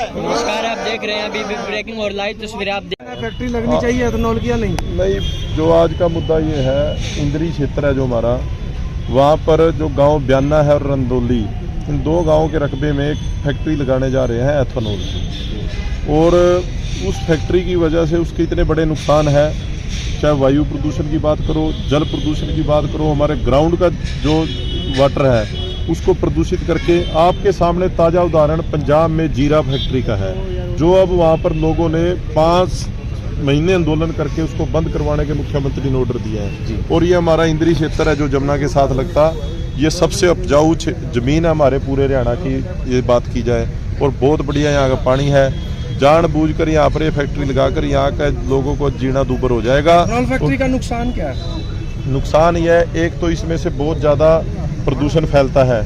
नमस्कार, आप देख रहे हैं अभी भी ब्रेकिंग और लाइव तस्वीरें आप फैक्ट्री लगनी चाहिए एथेनॉल की या नहीं? जो आज का मुद्दा ये है, इंद्री क्षेत्र है जो हमारा, वहाँ पर जो गांव ब्याना है और रंदोली, इन दो गांवों के रकबे में एक फैक्ट्री लगाने जा रहे हैं एथेनॉल की। और उस फैक्ट्री की वजह से उसके इतने बड़े नुकसान है, चाहे वायु प्रदूषण की बात करो, जल प्रदूषण की बात करो, हमारे ग्राउंड का जो वाटर है उसको प्रदूषित करके। आपके सामने ताज़ा उदाहरण पंजाब में जीरा फैक्ट्री का है, जो अब वहाँ पर लोगों ने 5 महीने आंदोलन करके उसको बंद करवाने के मुख्यमंत्री ने ऑर्डर दिया है। और ये हमारा इंद्री क्षेत्र है जो जमुना के साथ लगता, ये सबसे उपजाऊ जमीन है हमारे पूरे हरियाणा की, ये बात की जाए, और बहुत बढ़िया यहाँ का पानी है। जानबूझकर यहाँ पर ये फैक्ट्री लगाकर यहाँ का लोगों को जीना दूभर हो जाएगा। फैक्ट्री का नुकसान क्या है? नुकसान ये है, एक तो इसमें से बहुत ज़्यादा प्रदूषण फैलता है,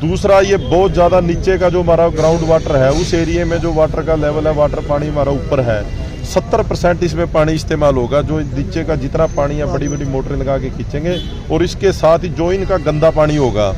दूसरा ये बहुत ज़्यादा नीचे का जो हमारा ग्राउंड वाटर है, उस एरिया में जो वाटर का लेवल है, वाटर पानी हमारा ऊपर है, 70% इसमें पानी इस्तेमाल होगा। जो नीचे का जितना पानी है बड़ी बड़ी मोटरें लगा के खींचेंगे, और इसके साथ ही जो इनका गंदा पानी होगा,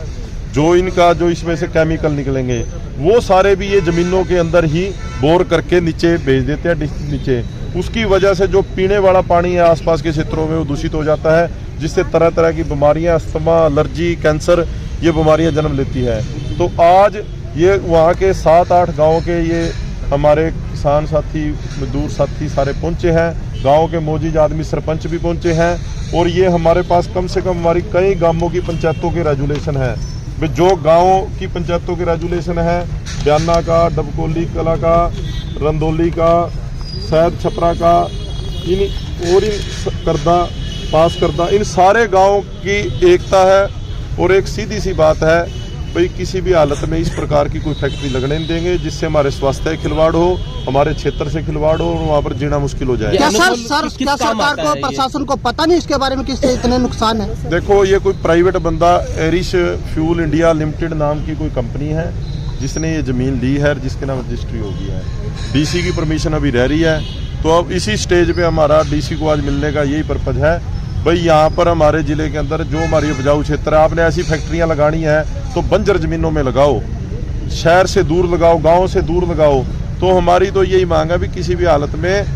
जो इसमें से केमिकल निकलेंगे, वो सारे भी ये ज़मीनों के अंदर ही बोर करके नीचे भेज देते हैं नीचे। उसकी वजह से जो पीने वाला पानी है आसपास के क्षेत्रों में वो दूषित हो जाता है, जिससे तरह तरह की बीमारियां, अस्थमा, एलर्जी, कैंसर, ये बीमारियां जन्म लेती है। तो आज ये वहाँ के 7-8 गाँव के ये हमारे किसान साथी, मजदूर साथी सारे पहुँचे हैं, गाँव के मौजूद आदमी सरपंच भी पहुँचे हैं, और ये हमारे पास कम से कम हमारी कई गाँवों की पंचायतों के रेजुलेशन है। जो गाँवों की पंचायतों के रेजुलेशन है, ब्याना का, डबकोली कला का, रंदोली का, सैद छपरा का, इन करदा, पास करदा, इन सारे गाँव की एकता है। और एक सीधी सी बात है भाई, किसी भी हालत में इस प्रकार की कोई फैक्ट्री लगने नहीं देंगे जिससे हमारे स्वास्थ्य खिलवाड़ हो, हमारे क्षेत्र से खिलवाड़ हो, और वहाँ पर जीना मुश्किल हो जाए। क्या सरकार को, प्रशासन को पता नहीं इसके बारे में किससे इतने नुकसान है? देखो, ये कोई प्राइवेट बंदा, एरिश फ्यूल इंडिया लिमिटेड नाम की कोई कंपनी है जिसने ये ज़मीन ली है, जिसके नाम रजिस्ट्री हो गई है। डीसी की परमिशन अभी रह रही है, तो अब इसी स्टेज पे हमारा डीसी को आज मिलने का यही पर्पज़ है। भाई, यहाँ पर हमारे ज़िले के अंदर जो हमारी उपजाऊ क्षेत्र है, आपने ऐसी फैक्ट्रियाँ लगानी है तो बंजर ज़मीनों में लगाओ, शहर से दूर लगाओ, गाँव से दूर लगाओ। तो हमारी तो यही मांग है भी किसी भी हालत में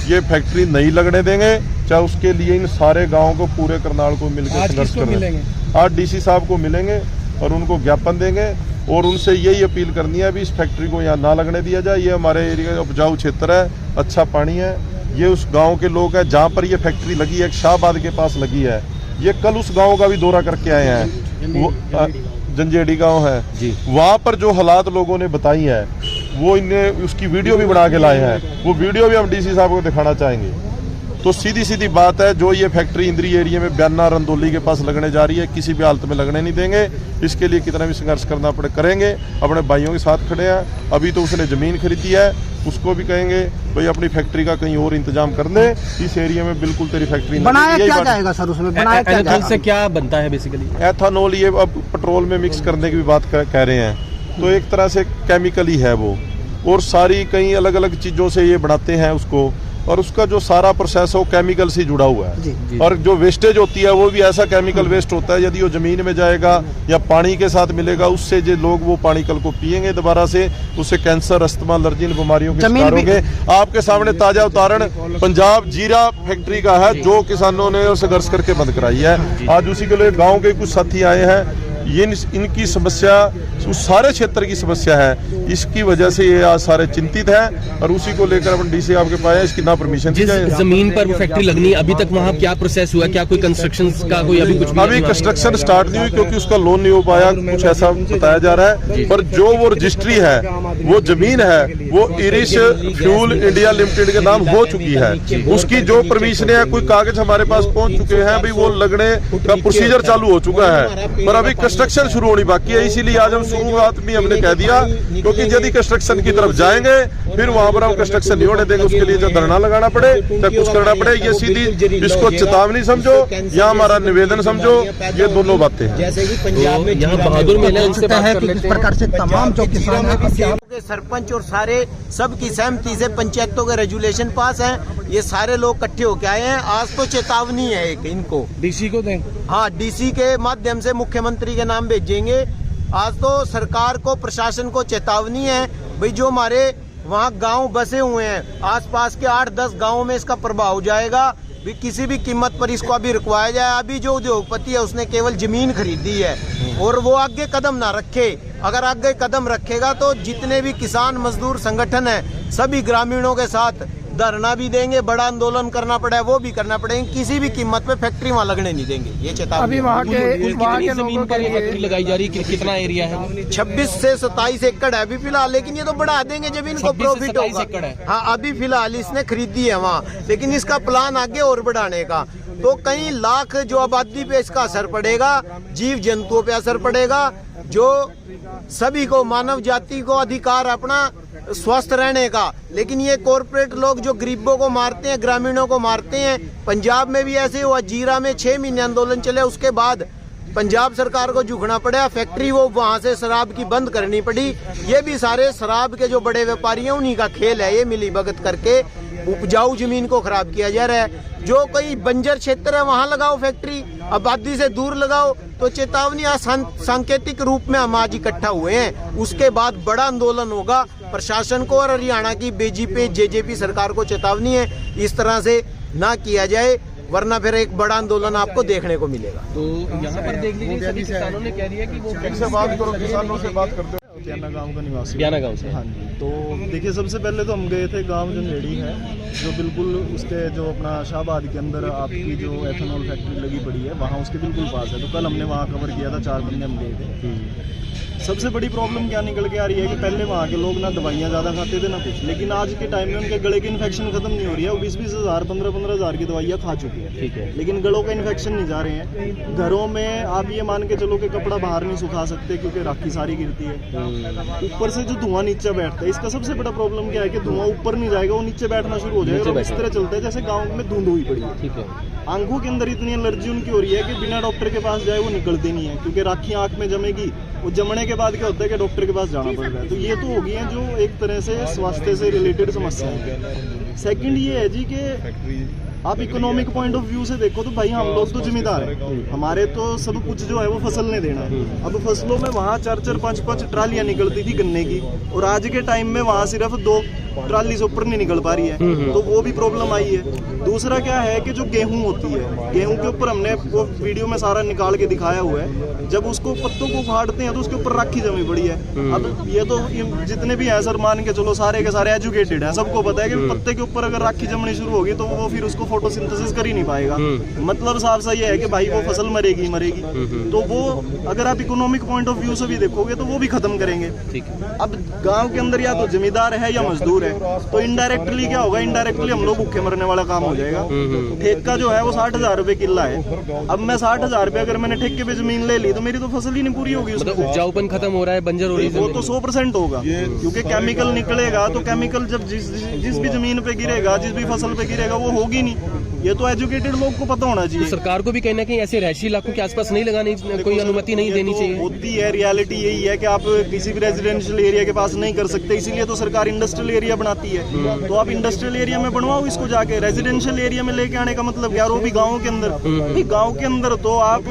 ये फैक्ट्री नहीं लगने देंगे, चाहे उसके लिए इन सारे गाँव को, पूरे करनाल को मिलकर संघर्ष करेंगे। आज डीसी साहब को मिलेंगे और उनको ज्ञापन देंगे, और उनसे यही अपील करनी है भी इस फैक्ट्री को यहाँ ना लगने दिया जाए। ये हमारे एरिया का उपजाऊ क्षेत्र है, अच्छा पानी है, ये उस गांव के लोग हैं जहाँ पर ये फैक्ट्री लगी है, शाहबाद के पास लगी है। ये कल उस गांव का भी दौरा करके आए हैं, वो जंजेड़ी गांव है जी, वहाँ पर जो हालात लोगों ने बताई है, वो इन्हें उसकी वीडियो भी बना के लाए हैं, वो वीडियो भी हम डीसी साहब को दिखाना चाहेंगे। तो सीधी सीधी बात है, जो ये फैक्ट्री इंद्री एरिया में ब्याना रंदोली के पास लगने जा रही है, किसी भी हालत में लगने नहीं देंगे। इसके लिए कितना भी संघर्ष करना पड़े करेंगे, अपने भाइयों के साथ खड़े हैं। अभी तो उसने ज़मीन खरीदी है, उसको भी कहेंगे भाई अपनी फैक्ट्री का कहीं और इंतजाम कर दे, इस एरिया में बिल्कुल तेरी फैक्ट्री बनाया क्या जाएगा सर? उसमें बनाया क्या जाएगा? से क्या बनता है बेसिकली? एथेनॉल, ये अब पेट्रोल में मिक्स करने की भी बात कह रहे हैं, तो एक तरह से केमिकल ही है वो, और सारी कई अलग अलग चीज़ों से ये बनाते हैं उसको, और उसका जो सारा प्रोसेस है वो केमिकल से जुड़ा हुआ है। जी। और जो वेस्टेज होती है वो भी ऐसा केमिकल वेस्ट होता है, यदि वो ज़मीन में जाएगा या पानी के साथ मिलेगा, उससे जो लोग वो पानी कल को पिएंगे दोबारा से, उससे कैंसर, अस्थमा, एलर्जी, इन बीमारियों के शिकार होंगे। आपके सामने ताज़ा उदाहरण पंजाब जीरा फैक्ट्री का है, जो किसानों ने संघर्ष करके बंद कराई है। आज उसी के लिए गाँव के कुछ साथी आए हैं, ये इनकी समस्या उस सारे क्षेत्र की समस्या है, इसकी वजह से ये आज सारे चिंतित हैं, और उसी को लेकर अपन डीसी आपके पास इसकी ना परमिशन दी जाए। जमीन पर फैक्ट्री लगनी, अभी तक वहाँ क्या प्रोसेस हुआ? क्या कोई कंस्ट्रक्शन का कोई अभी कुछ? अभी कंस्ट्रक्शन स्टार्ट नहीं हुई क्योंकि उसका लोन नहीं हो पाया, कुछ ऐसा बताया जा रहा है। पर जो वो रजिस्ट्री है, वो जमीन है, वो इरिश फ्यूल इंडिया लिमिटेड के नाम हो चुकी है। उसकी जो परमिशन है, कोई कागज हमारे पास पहुंच चुके हैं, भाई वो लगने का प्रोसीजर चालू हो चुका है, पर अभी कंस्ट्रक्शन शुरू होनी बाकी है। इसीलिए आज हम शुरुआत में हमने कह दिया, क्योंकि यदि कंस्ट्रक्शन की तरफ जाएंगे फिर वहां पर हम कंस्ट्रक्शन नहीं होने देंगे, उसके लिए जो धरना लगाना पड़े, चाहे कुछ करना पड़े। ये सीधी इसको चेतावनी समझो या हमारा निवेदन समझो, ये दोनों बातें हैं। जैसे कि पंजाब में यहाँ बहादुर मेला उनसे बात कर लेते हैं। इस प्रकार से तमाम जो किसान हैं, सरपंच और सारे सबकी सहमति से पंचायतों के रेजुलेशन पास हैं, ये सारे लोग इकट्ठे होके आए हैं। आज तो चेतावनी है एक इनको, डीसी को दें। हाँ, डीसी के माध्यम से मुख्यमंत्री के नाम भेजेंगे। आज तो सरकार को, प्रशासन को चेतावनी है भाई, जो हमारे वहाँ गांव बसे हुए हैं, आसपास के 8-10 गांवों में इसका प्रभाव जाएगा। भी किसी भी कीमत पर इसको अभी रुकवाया जाए। अभी जो उद्योगपति है उसने केवल जमीन खरीदी है और वो आगे कदम ना रखे। अगर आगे कदम रखेगा तो जितने भी किसान मजदूर संगठन है सभी ग्रामीणों के साथ धरना भी देंगे, बड़ा आंदोलन करना पड़े वो भी करना पड़ेगा। किसी भी कीमत पे फैक्ट्री वहाँ लगने नहीं देंगे, ये चेतावनी। अभी वहाँ के जमीन पर ये फैक्ट्री लगाई जा रही है, कितना एरिया है? 26 से 27 एकड़ है अभी फिलहाल, लेकिन ये तो बढ़ा देंगे जब इनको प्रॉफिट होगा। एकड़ है। हाँ, अभी फिलहाल इसने खरीदी है वहाँ, लेकिन इसका प्लान आगे और बढ़ाने का। तो कई लाख जो आबादी पे इसका असर पड़ेगा, जीव जंतुओं पे असर पड़ेगा, जो सभी को मानव जाति को अधिकार अपना स्वस्थ रहने का। लेकिन ये कॉरपोरेट लोग जो गरीबों को मारते हैं, ग्रामीणों को मारते हैं। पंजाब में भी ऐसे हुआ, जीरा में 6 महीने आंदोलन चले, उसके बाद पंजाब सरकार को झुकना पड़ा, फैक्ट्री वो वहां से शराब की बंद करनी पड़ी। ये भी सारे शराब के जो बड़े व्यापारी हैं उन्हीं का खेल है। ये मिली भगत करके उपजाऊ जमीन को खराब किया जा रहा है। जो कोई बंजर क्षेत्र है वहां लगाओ फैक्ट्री, आबादी से दूर लगाओ। तो चेतावनी सांकेतिक रूप में हम आज इकट्ठा हुए हैं, उसके बाद बड़ा आंदोलन होगा। प्रशासन को और हरियाणा की बीजेपी जेजेपी सरकार को चेतावनी है, इस तरह से ना किया जाए, वरना फिर एक बड़ा आंदोलन आपको देखने को मिलेगा। तो यहाँ पर देख लीजिए सभी किसानों ने कह दिया कि वो से बात करो, किसानों से बात करते हो। ब्याना गांव का निवासी। ब्याना गांव से। हाँ जी। तो देखिए, सबसे पहले तो हम गए थे गांव जनलेड़ी है, जो बिल्कुल उसके जो अपना शाहबाद के अंदर आपकी जो एथेनॉल फैक्ट्री लगी पड़ी है, वहाँ उसके बिल्कुल पास है। तो कल हमने वहाँ कवर किया था, 4 बंदे हम गए थे। सबसे बड़ी प्रॉब्लम क्या निकल के आ रही है कि पहले वहाँ के लोग ना दवाइयाँ ज़्यादा खाते थे ना कुछ, लेकिन आज के टाइम में उनके गले की इन्फेक्शन खत्म नहीं हो रही है। वो 20-20 हज़ार 15-15 हज़ार की दवाइयाँ खा चुके हैं, ठीक है, लेकिन गलों का इन्फेक्शन नहीं जा रहे हैं। घरों में आप ये मान के चलो कि कपड़ा बाहर नहीं सुखा सकते क्योंकि राखी सारी गिरती है। ऊपर से जो धुआं नीचे बैठता है, इसका सबसे बड़ा प्रॉब्लम क्या है कि धुआं ऊपर नहीं जाएगा, वो नीचे बैठना शुरू हो जाएगा। और इस तरह चलता है जैसे गाँव में धुंध हुई पड़ी है। ठीक है। आंखों के अंदर इतनी एलर्जी उनकी हो रही है कि बिना डॉक्टर के पास जाए वो निकलती नहीं है, क्योंकि राखी आंख में जमेगी। वो जमने के बाद क्या होता है कि डॉक्टर के पास जाना पड़ रहा है। तो ये तो हो गई है जो एक तरह से स्वास्थ्य से रिलेटेड समस्या है। सेकंड ये है जी कि आप इकोनॉमिक पॉइंट ऑफ व्यू से देखो तो भाई हम लोग तो जिम्मेदार हैं, हमारे तो सब कुछ जो है वो फसल ने देना है। अब फसलों में वहाँ 4-4, 5-5 ट्रालियाँ निकलती थी गन्ने की, और आज के टाइम में वहाँ सिर्फ 2 ट्राली से ऊपर नहीं निकल पा रही है। तो वो भी प्रॉब्लम आई है। दूसरा क्या है कि जो गेहूं होती है, गेहूं के ऊपर हमने वो वीडियो में सारा निकाल के दिखाया हुआ है। जब उसको पत्तों को फाड़ते हैं तो उसके ऊपर राखी जमी पड़ी है। अब ये तो जितने भी हैं सर, मान के चलो सारे के सारे एजुकेटेड हैं, सबको पता है कि पत्ते के ऊपर अगर राखी जमनी शुरू होगी तो वो फिर उसको फोटोसिंथेसिस कर ही नहीं पाएगा। मतलब साफ सा ये है कि भाई वो फसल मरेगी मरेगी। तो वो अगर आप इकोनॉमिक पॉइंट ऑफ व्यू से भी देखोगे तो वो भी खत्म करेंगे। अब गाँव के अंदर या तो जमींदार है या मजदूर है, तो इनडायरेक्टली क्या होगा, इनडायरेक्टली हम लोग भूखे मरने वाला काम हो जाएगा। ठेका जो है वो 60,000 रुपए किला है। अब मैं 60,000 रुपए अगर मैंने ठेके पे जमीन ले ली तो मेरी तो फसल ही नहीं पूरी होगी। मतलब उपजाऊपन खत्म हो रहा है, बंजर हो रही है। वो तो 100% होगा, क्योंकि केमिकल निकलेगा। तो केमिकल जब जिस भी जमीन पे गिरेगा, जिस भी फसल पे गिरेगा, वो होगी नहीं। ये तो एजुकेटेड लोग को पता होना चाहिए। तो सरकार को भी कहीं ना कहीं ऐसे रहायशी इलाकों के आसपास नहीं लगाने, कोई अनुमति नहीं देनी चाहिए। होती है, रियलिटी यही है कि आप किसी भी रेजिडेंशियल एरिया के पास नहीं कर सकते, इसीलिए तो सरकार इंडस्ट्रियल एरिया बनाती है। तो आप इंडस्ट्रियल एरिया में बनवाओ इसको जाके, रेजिडेंशियल एरिया में लेके आने का मतलब यार वो भी गाँव के अंदर। गाँव के अंदर तो आप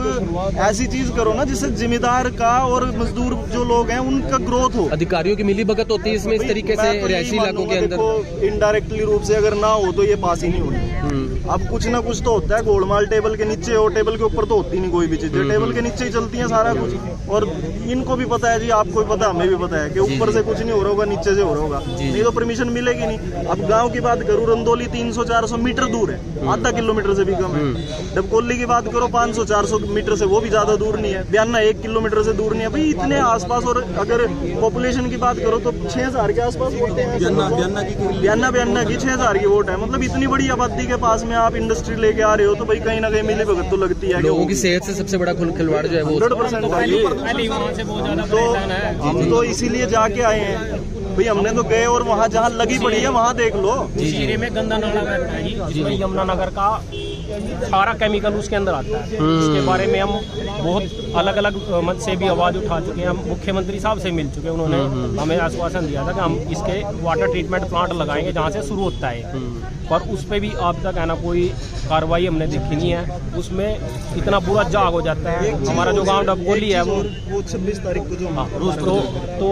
ऐसी चीज करो ना जिससे जिम्मेदार का और मजदूर जो लोग हैं उनका ग्रोथ हो। अधिकारियों की मिलीभगत होती है इसमें इस तरीके से रहायशी इलाकों के अंदर। इनडायरेक्टली रूप से अगर ना हो तो ये पास ही नहीं होनी। अब कुछ ना कुछ तो होता है, गोलमाल टेबल के नीचे हो, टेबल के ऊपर तो होती नहीं कोई भी चीज, टेबल के नीचे ही चलती है सारा कुछ। और इनको भी पता है जी, आपको भी पता है, हमें भी पता है कि ऊपर से कुछ नहीं हो रहा होगा, नीचे से हो रहा होगा, नहीं तो परमिशन मिलेगी नहीं। अब गांव की बात करूँ, रंदोली 300-400 मीटर दूर है, आधा किलोमीटर से भी कम है। डबकोली की बात करो 500-400 मीटर से, वो भी ज्यादा दूर नहीं है। ब्याना 1 किलोमीटर से दूर नहीं है भाई, इतने आसपास। और अगर पॉपुलेशन की बात करो तो 6,000 के आसपास वोट है। ब्याना की 6,000 की वोट है। मतलब इतनी बड़ी आबादी के पास में आप इंडस्ट्री लेके आ रहे हो तो भाई कहीं ना कहीं मिली भगत तो लगती है। लोगों की सेहत से सबसे बड़ा खिलवाड़ जो है वो 100% तो हम तो इसीलिए जाके आए हैं भाई। हमने तो गए और वहाँ जहाँ लगी पड़ी है वहाँ देख लो। जीरे में गंदा नाला रहता है जी, जिसमें यमुनानगर का सारा केमिकल उसके अंदर आता है। इसके बारे में हम बहुत अलग अलग मत से भी आवाज़ उठा चुके हैं। हम मुख्यमंत्री साहब से मिल चुके हैं, उन्होंने हमें आश्वासन दिया था कि हम इसके वाटर ट्रीटमेंट प्लांट लगाएंगे जहाँ से शुरू होता है, पर उस पर भी अब तक है ना कोई कार्रवाई हमने देखी नहीं है। उसमें इतना बुरा जाग हो जाता है। हमारा जो गांव डबकोली है वो 26 तारीख को जो तो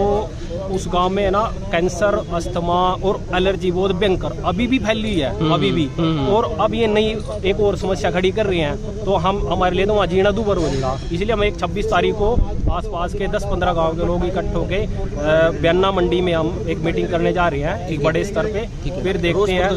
उस गांव में है ना कैंसर, अस्थमा और एलर्जी बहुत भयंकर अभी भी फैली है, अभी भी। और अब ये नई एक और समस्या खड़ी कर रही हैं, तो हम हमारे लिए तो वहाँ जीना दूभर हो जाएगा। इसलिए हम एक 26 तारीख को आसपास के 10-15 गांव के लोग इकट्ठे होकर बयाना मंडी में हम एक मीटिंग करने जा रहे हैं, एक बड़े स्तर पे। फिर देखते हैं,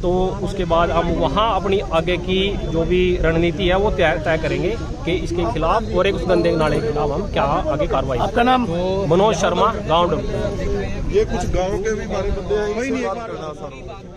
तो उसके बाद हम वहाँ अपनी आगे की जो भी रणनीति है वो तय करेंगे कि इसके खिलाफ और एक उस गंदे नाले के खिलाफ हम क्या आगे कार्रवाई। आपका नाम? मनोज शर्मा, गाँव ये कुछ गाँव के भी हमारे बंदे हैं,